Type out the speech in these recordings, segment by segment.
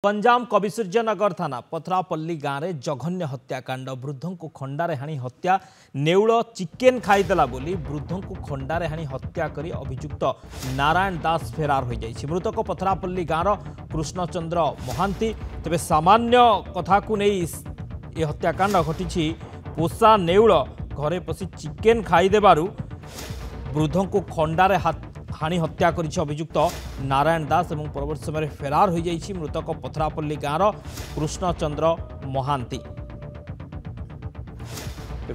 गंजाम कविसूर्यनगर थाना पथरापल्ली गाँव में जघन्य हत्याकांड वृद्धों को खंडारे हाणी हत्या नेउल चिकेन खाईदेला बोली वृद्धों को खंडारे हाणी हत्या करी अभियुक्त नारायण दास फेरार हो जाइछि। मृतक पथरापल्ली गाँव कृष्णचंद्र महांती। तेबे सामान्य कथा को नहीं ये हत्याकांड घटी। पोषा नेउल घरे पशि चिकेन खाईदेबारु वृद्धों को खंडारे हाणी हत्या करिछि अभियुक्त नारायण दास और परवर्ती समय फेरार हो जाइछि। मृतक पथरापल्ली गाँव कृष्णचंद्र महांती।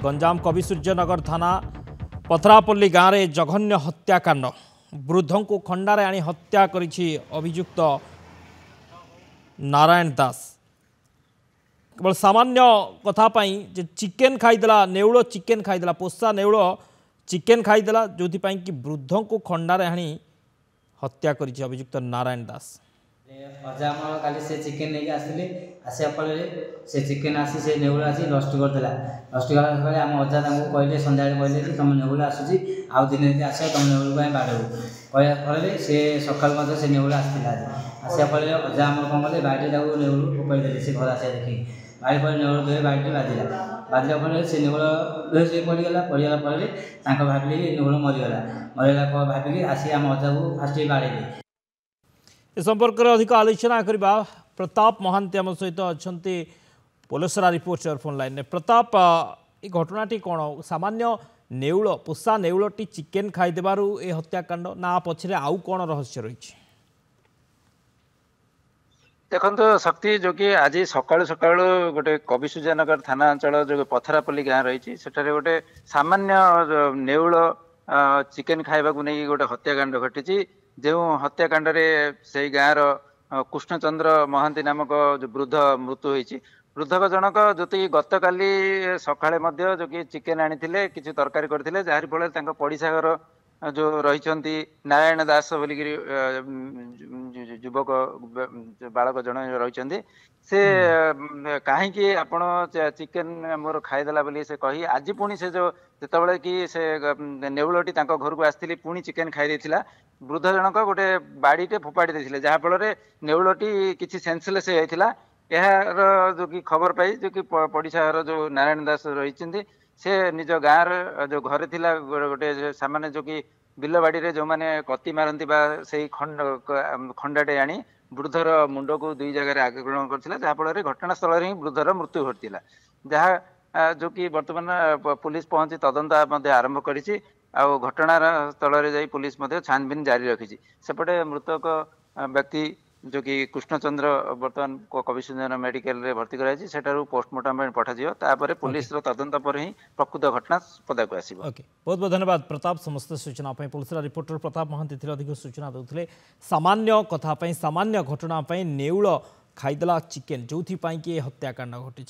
गंजाम कविसूर्यनगर थाना पथरापल्ली गाँव में जघन्य हत्याकांड वृद्धों को खंडारे आनी हत्या करिछि अभियुक्त नारायण दास। केवल सामान्य कथा जे चिकेन खाईदेला नेउल चिकेन खाईदेला पोषा नेउल चिकेन खाईदेला जो कि वृद्धों को खंडारे हाणी हत्या करिछि अभियुक्त नारायण दास। अजा आम काली से चिकेन लेके आसली आसा फल से चिकेन आसी से नेउल आसी नष्ट करदेला। नष्ट कला आम अजा कहले सन्ध्या कहले कि तुम नेउल आसूसी आउ दिन आस तुम नेउल को बाड़ू कहला फल से सकाल से नेउल आसला। आसा फल अजा आम कौन कले बाड़ी नेउल फोपाड़ी से घर आसा देखी बाड़ी पर नेउल धरे बाड़ी बाजिला बाजिला फल से नेउल से पड़गला पड़गला फल भाविले नेउल मरीगला मरीगला भाविक आसी आम अजा को फास्ट बाड़े। ए संपर्क में अधिक आलोचना करबा प्रताप महांती आम सहित अच्छा पोलसरा रिपोर्टर फोन लाइन में। प्रताप ये घटनाटी कौन सामान्य नेउल पोषा नेउलटी चिकेन खाईदेबारु ए हत्याकांड ना पछरे आउ कौन रहस्य रही? देखो शक्ति जो कि आज सकाळु सकाळु गोटे कविसूर्यनगर थाना अंचल जो पथरापल्ली गाँ रही सेठारे गोटे सामान्य नेउल चिकेन खाइबा को नहीं गोटे हत्याकांड घटी। जो हत्याकांड से गाँव कृष्णचंद्र महांती नामक जो वृद्ध मृत्यु होती। वृद्धक जनक जो गत काली सकाळे जो कि चिकेन आनी किसी तरकारी करते जार फल पड़िशा घर जो रही नारायण दास बोलिक युवक बालक जन रही से कहीं आपण चिकेन मोर खाईदेला बोली से कही आज पुणी से जो जिते कि से नेउलटी घर को आसती पुणी चिकेन खाई देथिला। वृद्ध जनक गोटे बाड़ीटे फोपाड़ी देथिले जहाँफल नेउलटी किसी सेन्सलेस होता। यार जो कि खबर पाई जो कि पड़िशा घर जो नारायण दास रही से निज गाँव जो घरे थिला गोटे सामान्य जो कि बिल बाड़ी जो मैंने कति मारती से खंडाटे आनी वृद्धर मुंड को दुई जगह आक्रमण करथिला जहाँफल घटनास्थल ही वृद्धर मृत्यु घटिला। जहाँ जो कि वर्तमान पुलिस पहुंची तदंत आरंभ करिछि आ घटनार स्थल जाई पुलिस छानबीन जारी रखी। सेपटे मृतक व्यक्ति जो कि कृष्णचंद्र वर्तमान कविसूर्यनगर मेडिकल रे भर्ती कराई सेठारु पोस्टमार्टम पठाଯିव पुलिस तदंत पर ही प्रकृत घटना पदा को आसीबो। बहुत बहुत धन्यवाद प्रताप समस्त सूचना पुलिस रिपोर्टर प्रताप महांती अधिक सूचना देते सामान्य कथा सामान्य घटना नेउल खाईदेला चिकेन जो हत्याकांड घटी।